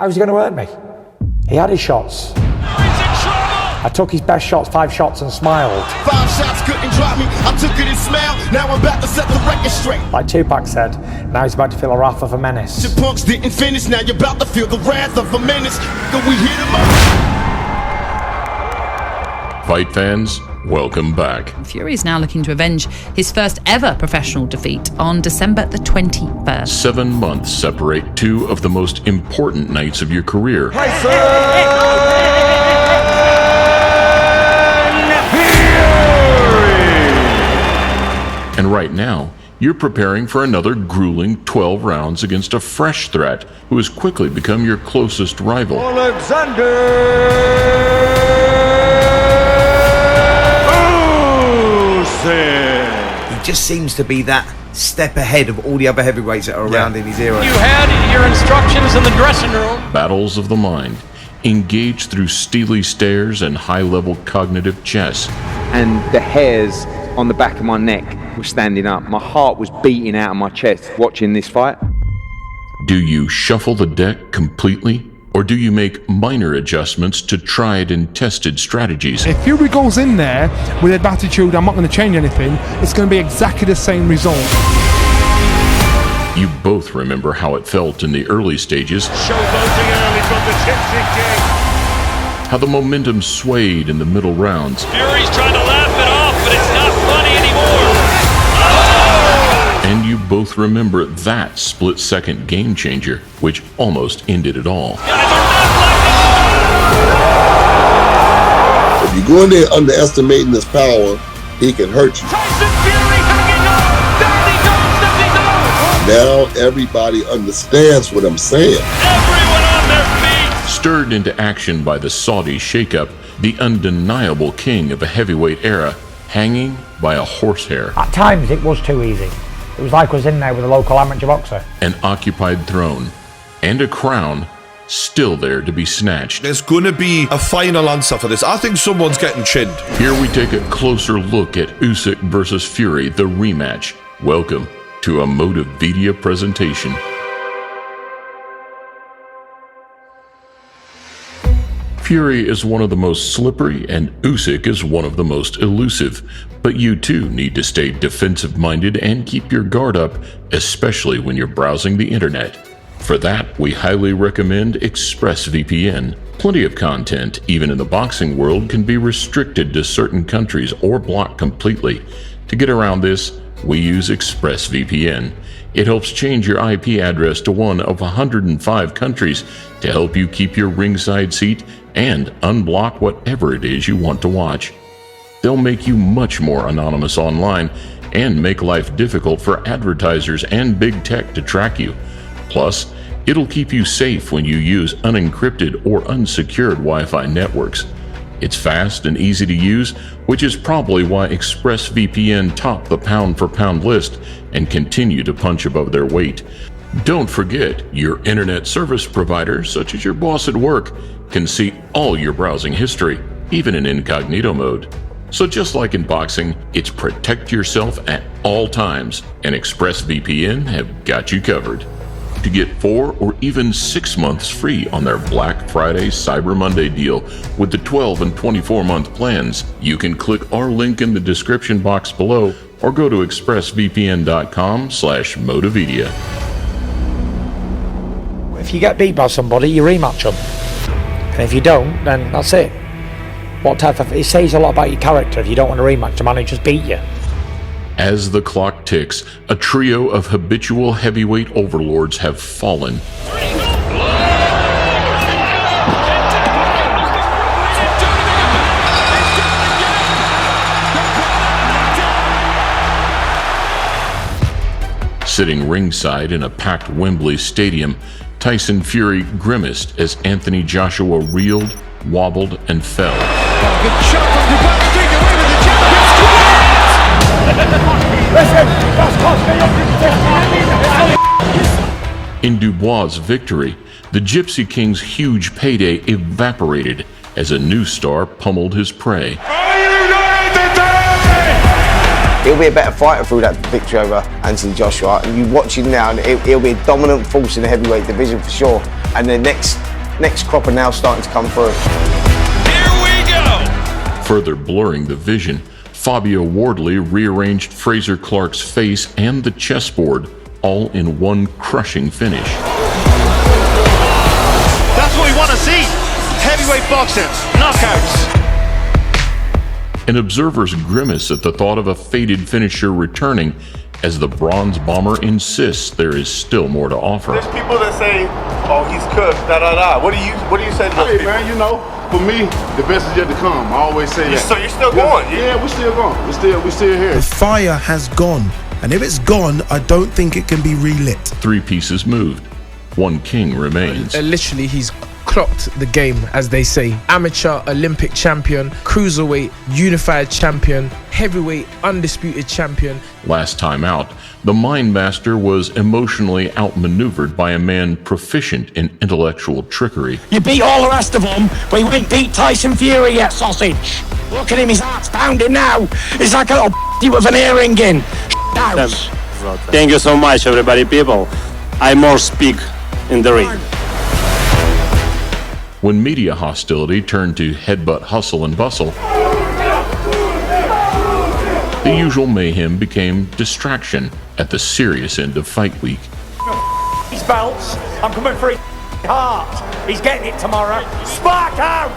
How's he going to hurt me? He had his shots. I took his best shots, 5 shots, and smiled. 5 shots couldn't drop me. I took it and smiled. Now I'm about to set the record straight. Like Tupac said, now he's about to feel the wrath of a menace. Your punks didn't finish. Now you're about to feel the wrath of a menace. We hit him up. Fight fans, welcome back. Fury is now looking to avenge his first ever professional defeat on December the 21st. 7 months separate 2 of the most important nights of your career. And right now, you're preparing for another grueling 12 rounds against a fresh threat who has quickly become your closest rival. Oleksandr Usyk. He just seems to be that step ahead of all the other heavyweights that are around in his era. You had your instructions in the dressing room. Battles of the mind, engaged through steely stares and high-level cognitive chess. And the hairs on the back of my neck were standing up. My heart was beating out of my chest watching this fight. Do you shuffle the deck completely, or do you make minor adjustments to tried and tested strategies? If Fury goes in there with an attitude, I'm not going to change anything, it's going to be exactly the same result. You both remember how it felt in the early stages. Showboating early from the Gypsy King. How the momentum swayed in the middle rounds. Fury's trying to laugh it off, but it's not funny anymore. And you both remember that split-second game changer, which almost ended it all. If you go in there underestimating his power, he can hurt you. Tyson Fury hanging on. Down he goes, Now everybody understands what I'm saying. Everyone on their feet. Stirred into action by the Saudi shakeup, the undeniable king of a heavyweight era, hanging by a horsehair. At times it was too easy. It was like I was in there with a local amateur boxer. An occupied throne and a crown still there to be snatched. There's going to be a final answer for this. I think someone's getting chinned. Here we take a closer look at Usyk versus Fury, the rematch. Welcome to a Motivedia presentation. Fury is one of the most slippery and Usyk is one of the most elusive, but you too need to stay defensive-minded and keep your guard up, especially when you're browsing the internet. For that, we highly recommend ExpressVPN. Plenty of content, even in the boxing world, can be restricted to certain countries or blocked completely. To get around this, we use ExpressVPN. It helps change your IP address to one of 105 countries to help you keep your ringside seat and unblock whatever it is you want to watch. They'll make you much more anonymous online and make life difficult for advertisers and big tech to track you. Plus, it'll keep you safe when you use unencrypted or unsecured Wi-Fi networks. It's fast and easy to use, which is probably why ExpressVPN topped the pound-for-pound list and continue to punch above their weight. Don't forget, your internet service provider, such as your boss at work, can see all your browsing history, even in incognito mode. So just like in boxing, it's protect yourself at all times, and ExpressVPN have got you covered. To get 4 or even 6 months free on their Black Friday Cyber Monday deal with the 12 and 24-month plans, you can click our link in the description box below or go to expressvpn.com/Motivedia. If you get beat by somebody, you rematch them. And if you don't, then that's it. What type of... It says a lot about your character if you don't want to rematch a man who just beat you. As the clock ticks, a trio of habitual heavyweight overlords have fallen. Sitting ringside in a packed Wembley Stadium, Tyson Fury grimaced as Anthony Joshua reeled, wobbled, and fell. Good shot from Dubois to take away with the championship. In Dubois' victory, the Gypsy King's huge payday evaporated as a new star pummeled his prey. He'll be a better fighter through that victory over Anthony Joshua, and you watch him now, and he'll be a dominant force in the heavyweight division for sure. And the next next crop are now starting to come through. Here we go. Further blurring the vision, Fabio Wardley rearranged Fraser Clark's face and the chessboard, all in one crushing finish. That's what we want to see. Heavyweight boxing, knockouts. An observer's grimace at the thought of a faded finisher returning, as the Bronze Bomber insists there is still more to offer. There's people that say, "Oh, he's cooked." What do you say to those people? Man, you know, for me, the best is yet to come. I always say that. So you're still going? Yeah, we're still going. We're still here. The fire has gone, and if it's gone, I don't think it can be relit. 3 pieces moved. 1 king remains. Literally, he's clocked the game, as they say. Amateur Olympic champion, cruiserweight unified champion, heavyweight undisputed champion. Last time out, the Mind Master was emotionally outmaneuvered by a man proficient in intellectual trickery. You beat all the rest of them, but you ain't beat Tyson Fury yet, sausage. Look at him, his heart's pounding now. He's like a little with an earring in. Thank you so much, everybody, people. I more speak in the ring. When media hostility turned to headbutt hustle and bustle, the usual mayhem became distraction at the serious end of fight week. These belts, I'm coming for his heart. He's getting it tomorrow. Spark out!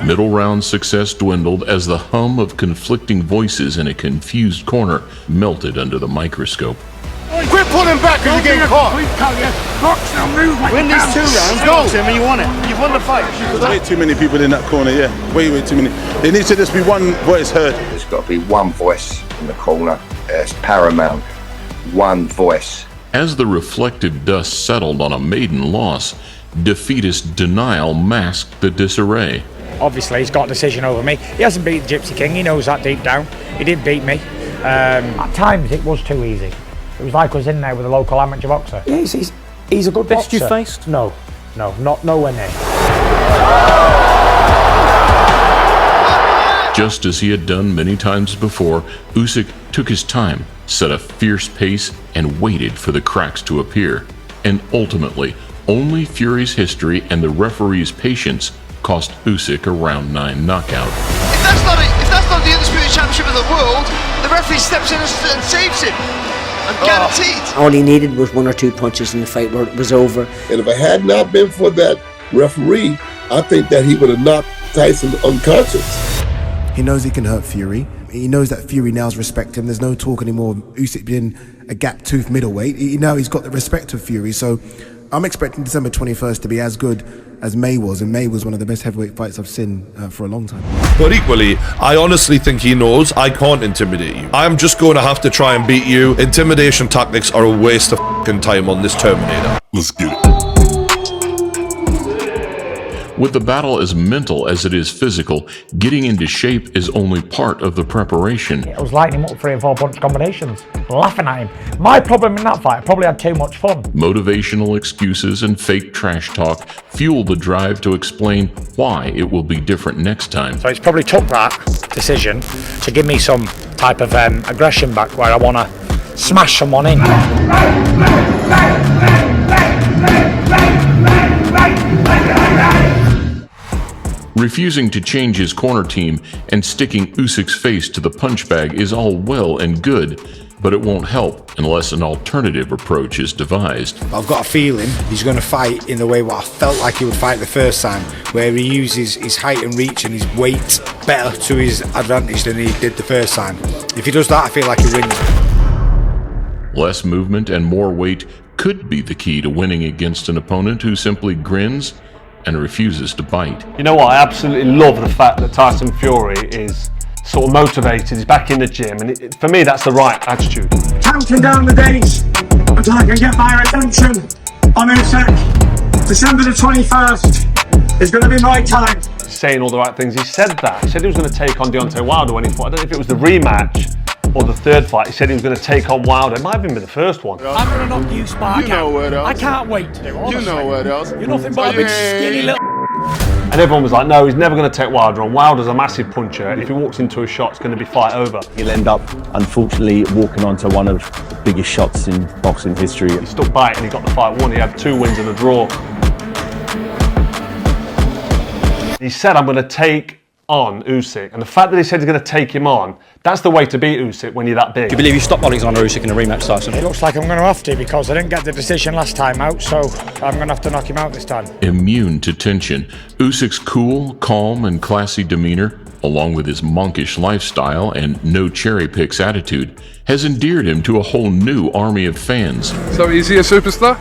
Middle round success dwindled as the hum of conflicting voices in a confused corner melted under the microscope. Quit pulling back because you're getting caught. Win these 2 rounds, go, Tim, you won it. You've won the fight. Way too many people in that corner, yeah. Way too many. There needs to just be one voice heard. There's got to be one voice in the corner. It's paramount. One voice. As the reflective dust settled on a maiden loss, defeatist denial masked the disarray. Obviously, he's got a decision over me. He hasn't beat the Gypsy King. He knows that deep down. He did beat me. At times, it was too easy. It was like I was in there with a local amateur boxer. Yeah, he's a good boxer. Best you faced? No, nowhere near. Just as he had done many times before, Usyk took his time, set a fierce pace, and waited for the cracks to appear. And ultimately, only Fury's history and the referee's patience cost Usyk a round 9 knockout. If that's not the undisputed championship of the world, the referee steps in and saves him. I'm guaranteed. All he needed was 1 or 2 punches in the fight where it was over. And if it had not been for that referee, I think that he would have knocked Tyson unconscious. He knows he can hurt Fury. He knows that Fury now's respect him. There's no talk anymore of Usyk being a gap-toothed middleweight. Now he's got the respect of Fury. So I'm expecting December 21st to be as good as May was, and May was one of the best heavyweight fights I've seen for a long time. But equally, I honestly think he knows I can't intimidate you. I'm just going to have to try and beat you. Intimidation tactics are a waste of f***ing time on this Terminator. Let's get it. With the battle as mental as it is physical, getting into shape is only part of the preparation. I was lighting him up 3 and 4 punch combinations, laughing at him. My problem in that fight, I probably had too much fun. Motivational excuses and fake trash talk fuel the drive to explain why it will be different next time. So it's probably took that decision to give me some type of aggression back where I want to smash someone in. Refusing to change his corner team and sticking Usyk's face to the punch bag is all well and good, but it won't help unless an alternative approach is devised. I've got a feeling he's going to fight in the way what I felt like he would fight the first time, where he uses his height and reach and his weight better to his advantage than he did the first time. If he does that, I feel like he wins. Less movement and more weight could be the key to winning against an opponent who simply grins and refuses to bite. You know what, I absolutely love the fact that Tyson Fury is sort of motivated, he's back in the gym, and for me that's the right attitude. Counting down the days until I can get my redemption on Usyk. December the 21st is going to be my time. Saying all the right things, he said that. He said he was going to take on Deontay Wilder when he fought. I don't know if it was the rematch or the third fight. He said he was going to take on Wilder. It might have even been the first one. I'm going to knock you, Spark. You know what else? I can't wait to. You know what else? You're nothing but a big skinny little. And everyone was like, no, he's never going to take Wilder on. Wilder's a massive puncher. If he walks into a shot, it's going to be fight over. He'll end up, unfortunately, walking onto one of the biggest shots in boxing history. He stuck by it and he got the fight won. He had 2 wins and a draw. He said, I'm going to take on Usyk, and the fact that he said he's going to take him on, that's the way to beat Usyk when you're that big. Do you believe you stop Oleksandr Usyk in a rematch, Tyson? It looks like I'm going to have to, because I didn't get the decision last time out, so I'm going to have to knock him out this time. Immune to tension, Usyk's cool, calm, and classy demeanor, along with his monkish lifestyle and no cherry picks attitude, has endeared him to a whole new army of fans. So is he a superstar?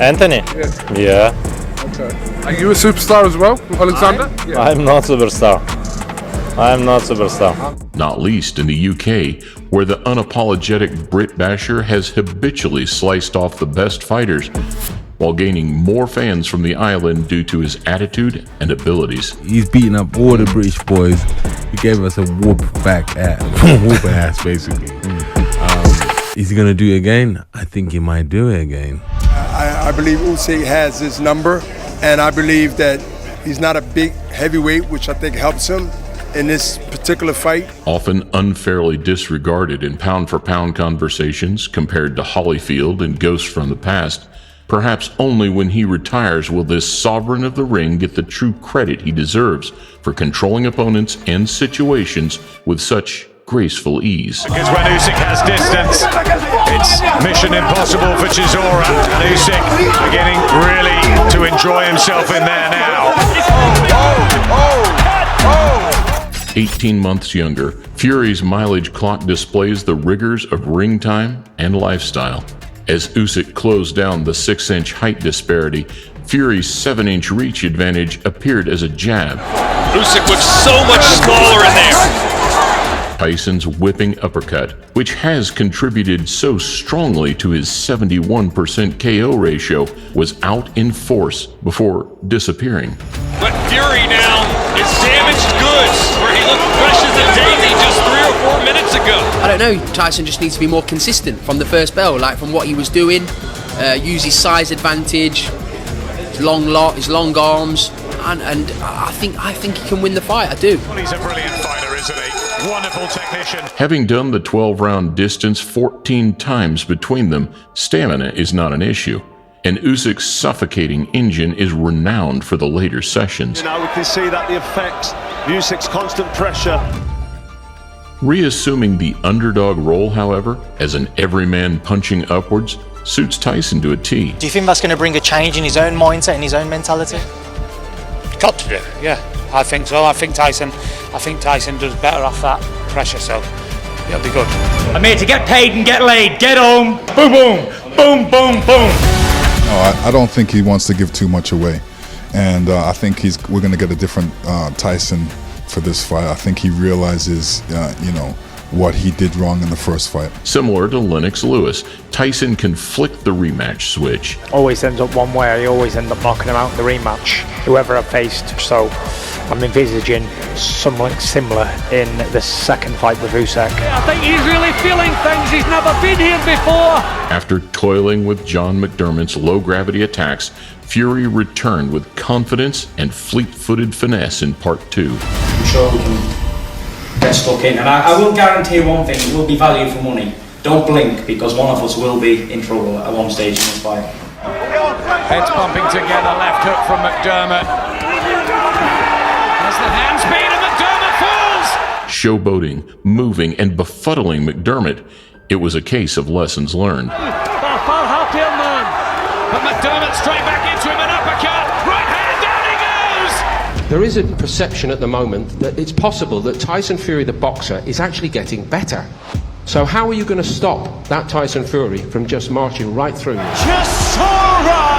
Anthony? Yeah. Okay. Are you a superstar as well, Oleksandr? I'm not superstar. I'm not superstar. Not least in the UK, where the unapologetic Brit basher has habitually sliced off the best fighters, while gaining more fans from the island due to his attitude and abilities. He's beating up all the British boys. He gave us a whoop ass basically. Is he gonna do it again? I think he might do it again. I believe Usyk has his number, and I believe that he's not a big heavyweight, which I think helps him in this particular fight. Often unfairly disregarded in pound-for-pound conversations compared to Holyfield and ghosts from the past, perhaps only when he retires will this sovereign of the ring get the true credit he deserves for controlling opponents and situations with such graceful ease. Because when Usyk has distance, it's mission impossible for Chisora, and Usyk beginning really to enjoy himself in there now. 18 months younger, Fury's mileage clock displays the rigors of ring time and lifestyle. As Usyk closed down the 6-inch height disparity, Fury's 7-inch reach advantage appeared as a jab. Usyk was so much smaller in there. Tyson's whipping uppercut, which has contributed so strongly to his 71% KO ratio, was out in force before disappearing. But Fury now is damaged goods, where he looked fresh as a daisy just 3 or 4 minutes ago. I don't know, Tyson just needs to be more consistent from the first bell, like from what he was doing, use his size advantage, his long arms, and I think he can win the fight, I do. Well, he's a brilliant fighter, isn't he? Wonderful technician. Having done the 12-round distance 14 times between them, stamina is not an issue, and Usyk's suffocating engine is renowned for the later sessions. You know, we can see that the effects, Usyk's constant pressure. Reassuming the underdog role, however, as an everyman punching upwards, suits Tyson to a T. Do you think that's going to bring a change in his own mindset and his own mentality? Got to do, yeah. I think so. I think Tyson does better off that pressure, so it'll be good. I'm here to get paid and get laid. Get home. Boom, boom, boom, boom, boom. No, I don't think he wants to give too much away, and I think we're going to get a different Tyson for this fight. I think he realizes, what he did wrong in the first fight. Similar to Lennox Lewis, Tyson can flick the rematch switch. Always ends up one way. I always end up knocking him out in the rematch, whoever I've faced. So I'm envisaging something similar in the second fight with Usyk. I think he's really feeling things. He's never been here before. After toiling with John McDermott's low-gravity attacks, Fury returned with confidence and fleet-footed finesse in part 2. I'm sure we can get stuck in, and I will guarantee one thing: it will be value for money. Don't blink, because one of us will be in trouble at one stage in this fight. Heads bumping together, left hook from McDermott. As the hands beat and McDermott falls! Showboating, moving, and befuddling McDermott, it was a case of lessons learned. Far happier man. But McDermott straight back into him, an uppercut. Right hand, down he goes! There is a perception at the moment that it's possible that Tyson Fury, the boxer, is actually getting better. So how are you going to stop that Tyson Fury from just marching right through you? Chisora!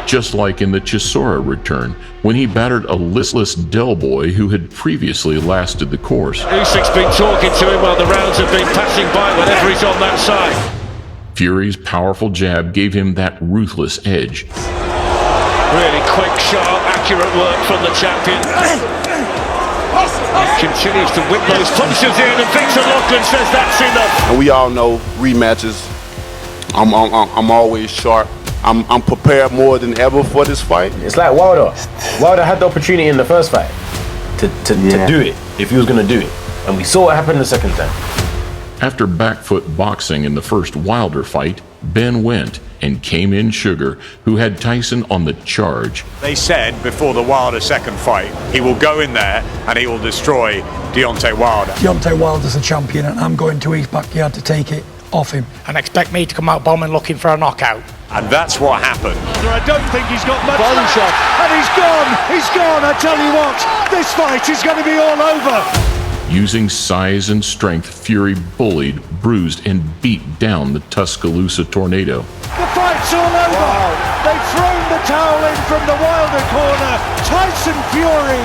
Just like in the Chisora return, when he battered a listless Del Boy who had previously lasted the course. Usyk's been talking to him while the rounds have been passing by whenever he's on that side. Fury's powerful jab gave him that ruthless edge. Really quick, sharp, accurate work from the champion. He continues to whip those punches in, and Victor Lachlan says that's enough. And we all know rematches. I'm always sharp. I'm prepared more than ever for this fight. It's like Wilder. Wilder had the opportunity in the first fight to do it, if he was going to do it. And we saw what happened the second time. After backfoot boxing in the first Wilder fight, Ben went and came in Sugar, who had Tyson on the charge. They said before the Wilder second fight, he will go in there and he will destroy Deontay Wilder. Deontay Wilder's a champion and I'm going to his backyard to take it off him. And expect me to come out bombing looking for a knockout. And that's what happened. I don't think he's got much body shot. And he's gone, I tell you what, this fight is going to be all over. Using size and strength, Fury bullied, bruised, and beat down the Tuscaloosa Tornado. The fight's all over. Wow. They've thrown the towel in from the Wilder corner. Tyson Fury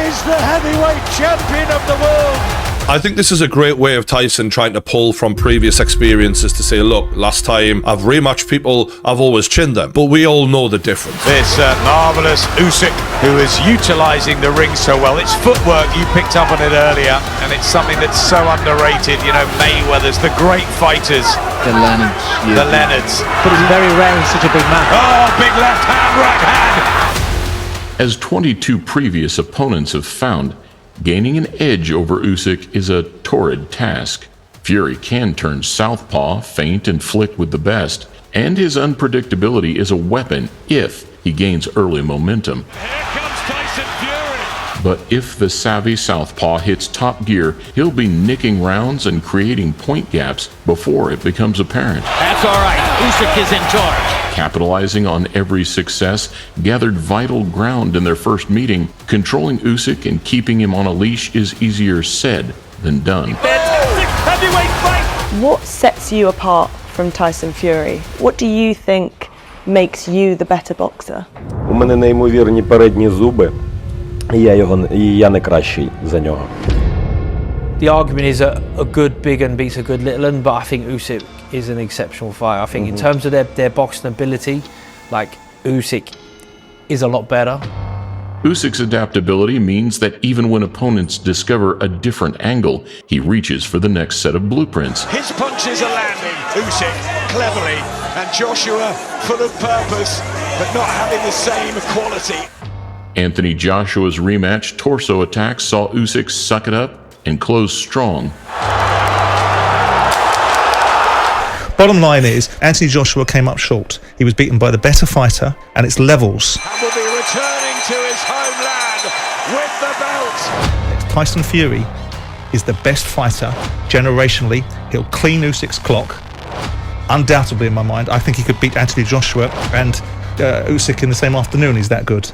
is the heavyweight champion of the world. I think this is a great way of Tyson trying to pull from previous experiences to say, look, last time I've rematched people, I've always chinned them. But we all know the difference. This marvellous Usyk, who is utilising the ring so well. It's footwork, you picked up on it earlier, and it's something that's so underrated. You know, Mayweather's, the great fighters. The Leonards. Yeah. The Leonards. But it's very rare he's such a big man. Oh, big left hand, right hand. As 22 previous opponents have found, gaining an edge over Usyk is a torrid task. Fury can turn southpaw, feint, and flick with the best, and his unpredictability is a weapon if he gains early momentum. Here comes Tyson Fury. But if the savvy southpaw hits top gear, he'll be nicking rounds and creating point gaps before it becomes apparent. That's all right. Usyk is in charge. Capitalizing on every success, gathered vital ground in their first meeting. Controlling Usyk and keeping him on a leash is easier said than done. Heavyweight fight. What sets you apart from Tyson Fury? What do you think makes you the better boxer? У мене неймовірні передні зуби, і я не кращий за нього. The argument is a good big un beats a good little un, but I think Usyk is an exceptional fighter. I think in terms of their boxing ability, like Usyk is a lot better. Usyk's adaptability means that even when opponents discover a different angle, he reaches for the next set of blueprints. His punches are landing, Usyk, cleverly, and Joshua full of purpose, but not having the same quality. Anthony Joshua's rematch torso attack saw Usyk suck it up and close strong. Bottom line is, Anthony Joshua came up short. He was beaten by the better fighter, and it's levels. And will be returning to his homeland with the belt. Tyson Fury is the best fighter generationally. He'll clean Usyk's clock, undoubtedly in my mind. I think he could beat Anthony Joshua and Usyk in the same afternoon. He's that good.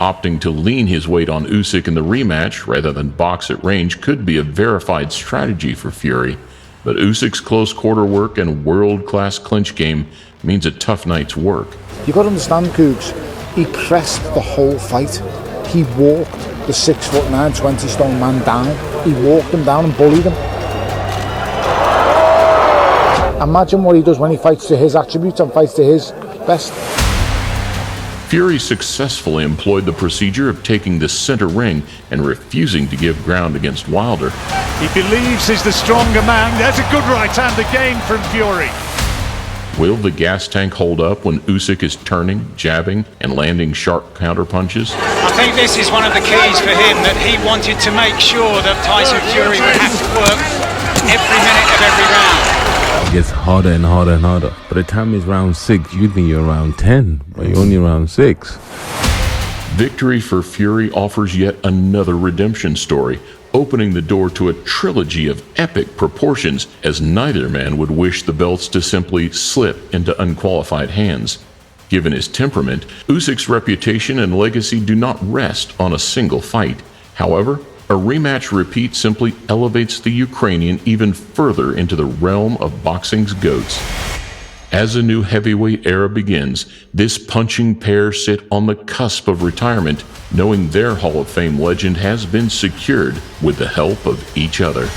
Opting to lean his weight on Usyk in the rematch rather than box at range could be a verified strategy for Fury, but Usyk's close quarter work and world-class clinch game means a tough night's work. You've got to understand, Cougs, he pressed the whole fight. He walked the 6'9", 20-stone man down. He walked him down and bullied him. Imagine what he does when he fights to his attributes and fights to his best. Fury successfully employed the procedure of taking the center ring and refusing to give ground against Wilder. He believes he's the stronger man. There's a good right hand again from Fury. Will the gas tank hold up when Usyk is turning, jabbing, and landing sharp counterpunches? I think this is one of the keys for him, that he wanted to make sure that Tyson Fury would have to work every minute of every round. It gets harder and harder and harder. By the time it's round 6, you think you're around 10, but you're only around 6. Victory for Fury offers yet another redemption story, opening the door to a trilogy of epic proportions, as neither man would wish the belts to simply slip into unqualified hands. Given his temperament, Usyk's reputation and legacy do not rest on a single fight. However, a rematch repeat simply elevates the Ukrainian even further into the realm of boxing's goats. As a new heavyweight era begins, this punching pair sit on the cusp of retirement, knowing their Hall of Fame legend has been secured with the help of each other.